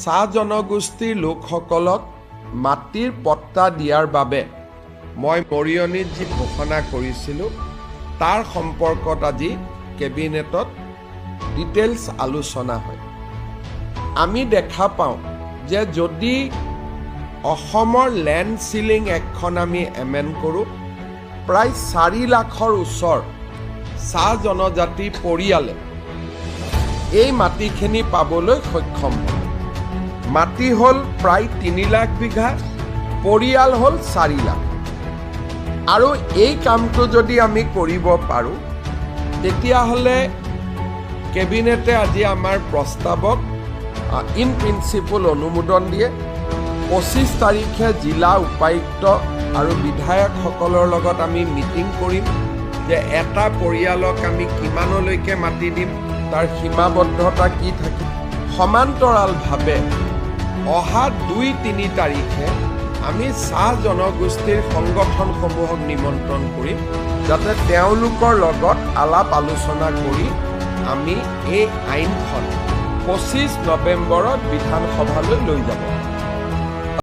চাহ জনগোষ্ঠীৰ লোকসকলক মাটিৰ পট্টা দিয়াৰ বাবে মই মৰিয়নিত যি ঘোষণা কৰিছিলোঁ তাৰ সম্পৰ্কত আজি কেবিনেটত ডিটেইলছ আলোচনা হয়। আমি দেখা পাওঁ যে যদি অসমৰ লেণ্ড চিলিং এক্টখন আমি এমেণ্ড কৰোঁ, প্ৰায় 4 লাখৰ ওচৰ চাহ জনজাতি পৰিয়ালে এই মাটিখিনি পাবলৈ সক্ষম হয়। মাটি হ'ল প্ৰায় 3 লাখ বিঘা, পৰিয়াল হ'ল 4 লাখ। আৰু এই কামটো যদি আমি কৰিব পাৰোঁ তেতিয়াহ'লে কেবিনেটে আজি আমাৰ প্ৰস্তাৱক ইন প্ৰিন্সিপল অনুমোদন দিয়ে। 25 তাৰিখে জিলা উপায়ুক্ত আৰু বিধায়কসকলৰ লগত আমি মিটিং কৰিম যে এটা পৰিয়ালক আমি কিমানলৈকে মাটি দিম, তাৰ সীমাবদ্ধতা কি থাকিব। সমান্তৰালভাৱে অহা 2-3 তাৰিখে আমি চাহ জনগোষ্ঠীৰ সংগঠনসমূহক নিমন্ত্ৰণ কৰিম যাতে তেওঁলোকৰ লগত আলাপ আলোচনা কৰি আমি এই আইনখন 25 নৱেম্বৰত বিধানসভালৈ লৈ যাব।